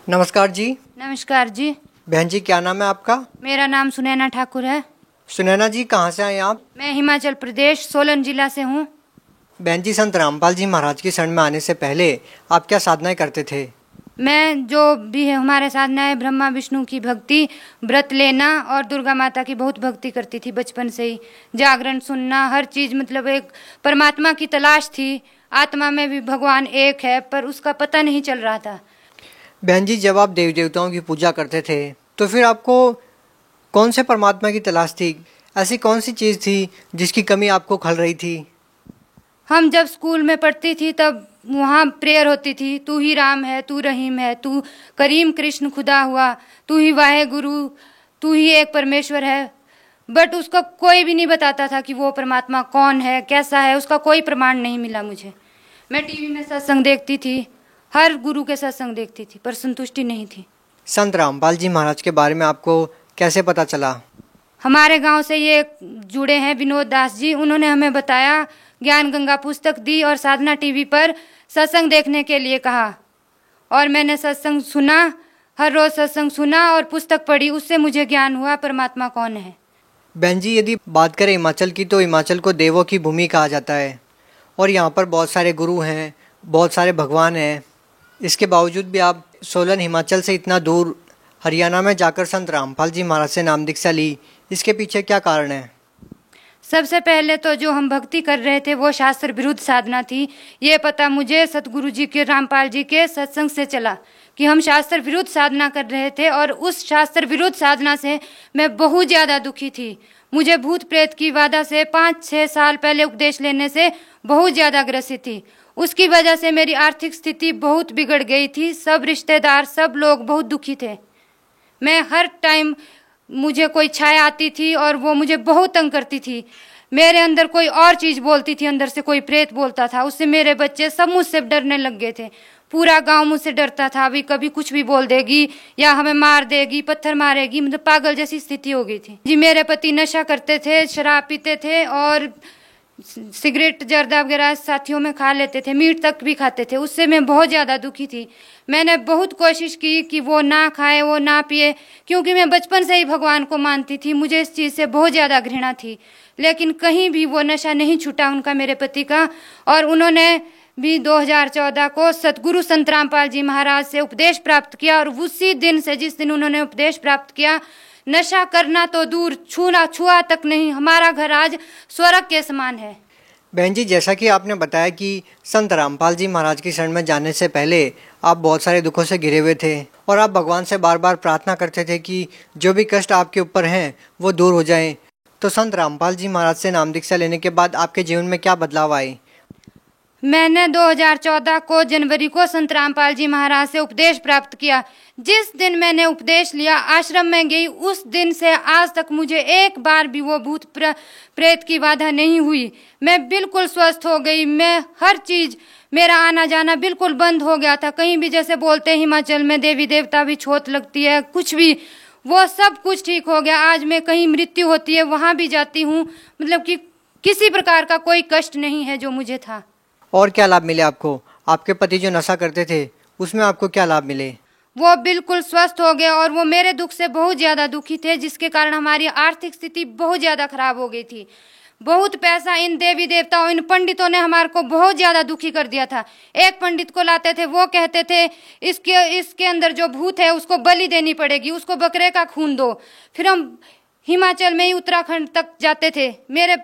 नमस्कार जी। नमस्कार जी। बहन जी, क्या नाम है आपका? मेरा नाम सुनैना ठाकुर है। सुनैना जी, कहाँ से आए आप? मैं हिमाचल प्रदेश सोलन जिला से हूँ। बहन जी, संत रामपाल जी महाराज की शरण में आने से पहले आप क्या साधनाएं करते थे? मैं जो भी है हमारे साधना है ब्रह्मा विष्णु की भक्ति, व्रत लेना और दुर्गा माता की बहुत भक्ति करती थी बचपन से ही। जागरण सुनना, हर चीज़, मतलब एक परमात्मा की तलाश थी। आत्मा में भी भगवान एक है पर उसका पता नहीं चल रहा था। बहन जी, जब आप देवी देवताओं की पूजा करते थे तो फिर आपको कौन से परमात्मा की तलाश थी? ऐसी कौन सी चीज़ थी जिसकी कमी आपको खल रही थी? हम जब स्कूल में पढ़ती थी तब वहाँ प्रेयर होती थी, तू ही राम है, तू रहीम है, तू करीम कृष्ण खुदा हुआ, तू ही वाहे गुरु, तू ही एक परमेश्वर है। बट उसका कोई भी नहीं बताता था कि वो परमात्मा कौन है, कैसा है, उसका कोई प्रमाण नहीं मिला मुझे। मैं टीवी में सत्संग देखती थी, हर गुरु के सत्संग देखती थी पर संतुष्टि नहीं थी। संत रामपाल जी महाराज के बारे में आपको कैसे पता चला? हमारे गांव से ये जुड़े हैं विनोद दास जी, उन्होंने हमें बताया, ज्ञान गंगा पुस्तक दी और साधना टीवी पर सत्संग देखने के लिए कहा और मैंने सत्संग सुना, हर रोज सत्संग सुना और पुस्तक पढ़ी। उससे मुझे ज्ञान हुआ परमात्मा कौन है। बहन जी, यदि बात करें हिमाचल की तो हिमाचल को देवों की भूमि कहा जाता है और यहाँ पर बहुत सारे गुरु हैं, बहुत सारे भगवान हैं। इसके बावजूद भी आप सोलन हिमाचल से इतना दूर हरियाणा में जाकर संत रामपाल जी महाराज से नाम दीक्षा ली, इसके पीछे क्या कारण है? सबसे पहले तो जो हम भक्ति कर रहे थे वो शास्त्र विरुद्ध साधना थी। ये पता मुझे सतगुरु जी के, रामपाल जी के सत्संग से चला कि हम शास्त्र विरुद्ध साधना कर रहे थे और उस शास्त्र विरुद्ध साधना से मैं बहुत ज़्यादा दुखी थी। मुझे भूत प्रेत की बाधा से 5-6 साल पहले उपदेश लेने से बहुत ज़्यादा ग्रसित थी। उसकी वजह से मेरी आर्थिक स्थिति बहुत बिगड़ गई थी। सब रिश्तेदार, सब लोग बहुत दुखी थे। मैं हर टाइम, मुझे कोई छाया आती थी और वो मुझे बहुत तंग करती थी। मेरे अंदर कोई और चीज़ बोलती थी, अंदर से कोई प्रेत बोलता था। उससे मेरे बच्चे सब मुझसे डरने लग गए थे। पूरा गांव मुझसे डरता था, अभी कभी कुछ भी बोल देगी या हमें मार देगी, पत्थर मारेगी, मतलब पागल जैसी स्थिति हो गई थी जी। मेरे पति नशा करते थे, शराब पीते थे और सिगरेट जर्दा वगैरह साथियों में खा लेते थे, मीट तक भी खाते थे। उससे मैं बहुत ज़्यादा दुखी थी। मैंने बहुत कोशिश की कि वो ना खाए, वो ना पिए, क्योंकि मैं बचपन से ही भगवान को मानती थी। मुझे इस चीज़ से बहुत ज़्यादा घृणा थी, लेकिन कहीं भी वो नशा नहीं छूटा उनका, मेरे पति का। और उन्होंने भी 2014 को सतगुरु संत रामपाल जी महाराज से उपदेश प्राप्त किया और उसी दिन से, जिस दिन उन्होंने उपदेश प्राप्त किया, नशा करना तो दूर, छुआ तक नहीं। हमारा घर आज स्वर्ग के समान है। बहन जी, जैसा कि आपने बताया कि संत रामपाल जी महाराज की शरण में जाने से पहले आप बहुत सारे दुखों से घिरे हुए थे और आप भगवान से बार बार प्रार्थना करते थे कि जो भी कष्ट आपके ऊपर हैं वो दूर हो जाएं। तो संत रामपाल जी महाराज से नाम दीक्षा लेने के बाद आपके जीवन में क्या बदलाव आए? मैंने 2014 को जनवरी को संत रामपाल जी महाराज से उपदेश प्राप्त किया। जिस दिन मैंने उपदेश लिया, आश्रम में गई, उस दिन से आज तक मुझे एक बार भी वो भूत प्रेत की बाधा नहीं हुई। मैं बिल्कुल स्वस्थ हो गई। मैं हर चीज, मेरा आना जाना बिल्कुल बंद हो गया था। कहीं भी, जैसे बोलते हैं हिमाचल में देवी देवता भी छोत लगती है, कुछ भी, वो सब कुछ ठीक हो गया। आज मैं कहीं मृत्यु होती है वहाँ भी जाती हूँ, मतलब कि किसी प्रकार का कोई कष्ट नहीं है जो मुझे था। और क्या लाभ मिले आपको? आपके पति जो नशा करते थे उसमें आपको क्या लाभ मिले? वो बिल्कुल स्वस्थ हो गए और वो मेरे दुख से बहुत ज़्यादा दुखी थे, जिसके कारण हमारी आर्थिक स्थिति बहुत ज़्यादा खराब हो गई थी। बहुत पैसा इन देवी देवताओं, इन पंडितों ने हमारे को बहुत ज़्यादा दुखी कर दिया था। एक पंडित को लाते थे, वो कहते थे इसके अंदर जो भूत है उसको बलि देनी पड़ेगी, उसको बकरे का खून दो। फिर हम हिमाचल में ही उत्तराखंड तक जाते थे। मेरे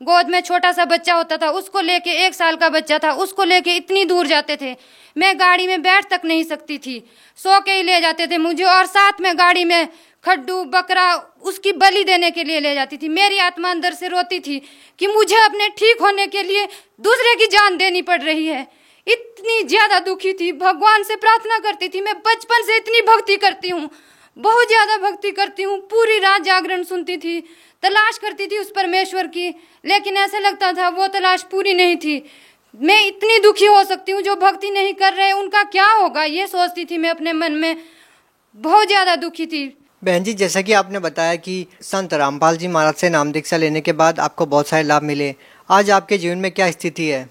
गोद में छोटा सा बच्चा होता था, उसको लेके, 1 साल का बच्चा था, उसको लेके इतनी दूर जाते थे। मैं गाड़ी में बैठ तक नहीं सकती थी, सो के ही ले जाते थे मुझे, और साथ में गाड़ी में खड्डू बकरा उसकी बलि देने के लिए ले जाती थी। मेरी आत्मा अंदर से रोती थी कि मुझे अपने ठीक होने के लिए दूसरे की जान देनी पड़ रही है। इतनी ज्यादा दुखी थी, भगवान से प्रार्थना करती थी। मैं बचपन से इतनी भक्ति करती हूँ, बहुत ज्यादा भक्ति करती हूँ। पूरी रात जागरण सुनती थी, तलाश करती थी उस परमेश्वर की, लेकिन ऐसा लगता था वो तलाश पूरी नहीं थी। मैं इतनी दुखी हो सकती हूँ, जो भक्ति नहीं कर रहे उनका क्या होगा, ये सोचती थी मैं अपने मन में। बहुत ज्यादा दुखी थी। बहन जी, जैसा कि आपने बताया कि संत रामपाल जी महाराज से नाम दीक्षा लेने के बाद आपको बहुत सारे लाभ मिले, आज आपके जीवन में क्या स्थिति है?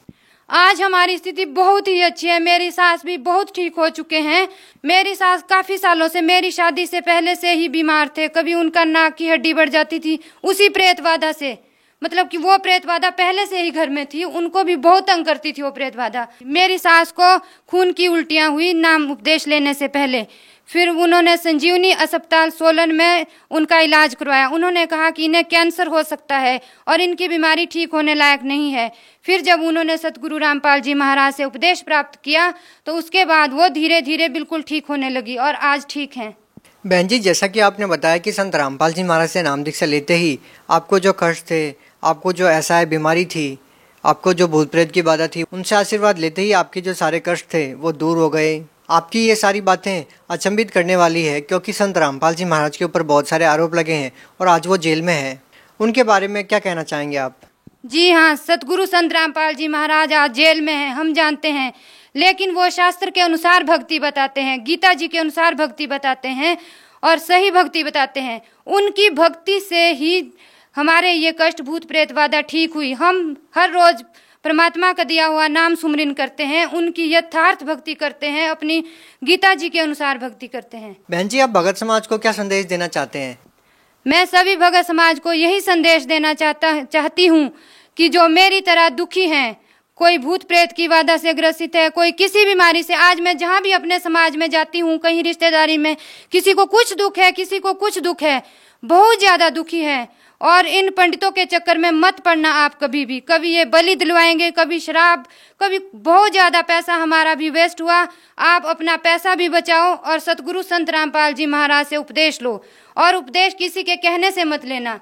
आज हमारी स्थिति बहुत ही अच्छी है। मेरी सास भी बहुत ठीक हो चुके हैं। मेरी सास काफी सालों से, मेरी शादी से पहले से ही बीमार थे। कभी उनका नाक की हड्डी बढ़ जाती थी उसी प्रेत बाधा से, मतलब कि वो प्रेत बाधा पहले से ही घर में थी। उनको भी बहुत तंग करती थी वो प्रेत बाधा। मेरी सास को खून की उल्टियां हुई नाम उपदेश लेने से पहले। फिर उन्होंने संजीवनी अस्पताल सोलन में उनका इलाज करवाया। उन्होंने कहा कि इन्हें कैंसर हो सकता है और इनकी बीमारी ठीक होने लायक नहीं है। फिर जब उन्होंने सतगुरु रामपाल जी महाराज से उपदेश प्राप्त किया तो उसके बाद वो धीरे धीरे बिल्कुल ठीक होने लगी और आज ठीक हैं। बहन जी, जैसा कि आपने बताया कि संत रामपाल जी महाराज से नाम दीक्षा लेते ही आपको जो कष्ट थे, आपको जो ऐसा बीमारी थी, आपको जो भूत प्रेत की बाधा थी, उनसे आशीर्वाद लेते ही आपके जो सारे कष्ट थे वो दूर हो गए। आपकी ये सारी बातें अचंभित करने वाली है, क्योंकि संत रामपाल जी महाराज के ऊपर बहुत सारे आरोप लगे हैं और आज वो जेल में हैं। उनके बारे में क्या कहना चाहेंगे आप? जी हाँ, सतगुरु संत रामपाल जी महाराज आज जेल में हैं, हम जानते हैं। लेकिन वो शास्त्र के अनुसार भक्ति बताते हैं, गीता जी के अनुसार भक्ति बताते हैं और सही भक्ति बताते हैं। उनकी भक्ति से ही हमारे ये कष्ट भूत प्रेत बाधा ठीक हुई। हम हर रोज परमात्मा का दिया हुआ नाम सुमरन करते हैं, उनकी यथार्थ भक्ति करते हैं, अपनी गीता जी के अनुसार भक्ति करते हैं। बहन जी, आप भगत समाज को क्या संदेश देना चाहते हैं? मैं सभी भगत समाज को यही संदेश देना चाहती हूँ कि जो मेरी तरह दुखी हैं, कोई भूत प्रेत की बाधा से ग्रसित है, कोई किसी बीमारी से, आज मैं जहाँ भी अपने समाज में जाती हूँ, कहीं रिश्तेदारी में, किसी को कुछ दुख है, किसी को कुछ दुख है, बहुत ज्यादा दुखी है। और इन पंडितों के चक्कर में मत पड़ना आप कभी भी। कभी ये बलि दिलवाएंगे, कभी शराब, कभी बहुत ज्यादा पैसा हमारा भी वेस्ट हुआ। आप अपना पैसा भी बचाओ और सतगुरु संत रामपाल जी महाराज से उपदेश लो। और उपदेश किसी के कहने से मत लेना।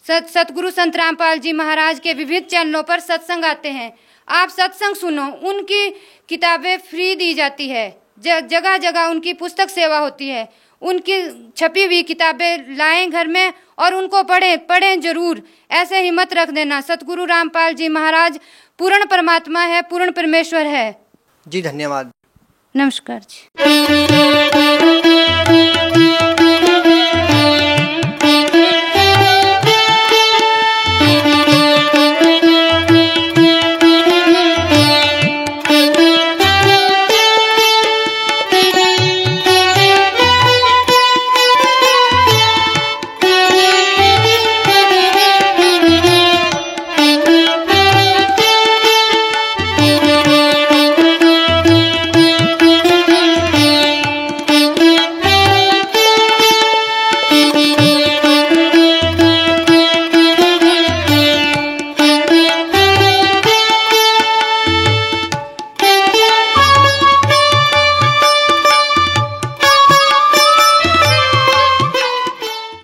सतगुरु संत रामपाल जी महाराज के विविध चैनलों पर सत्संग आते हैं, आप सत्संग सुनो। उनकी किताबें फ्री दी जाती है, जगह जगह उनकी पुस्तक सेवा होती है। उनकी छपी हुई किताबें लाएं घर में और उनको पढ़ें जरूर। ऐसे ही मत रख देना। सतगुरु रामपाल जी महाराज पूर्ण परमात्मा है, पूर्ण परमेश्वर है। जी धन्यवाद। नमस्कार जी।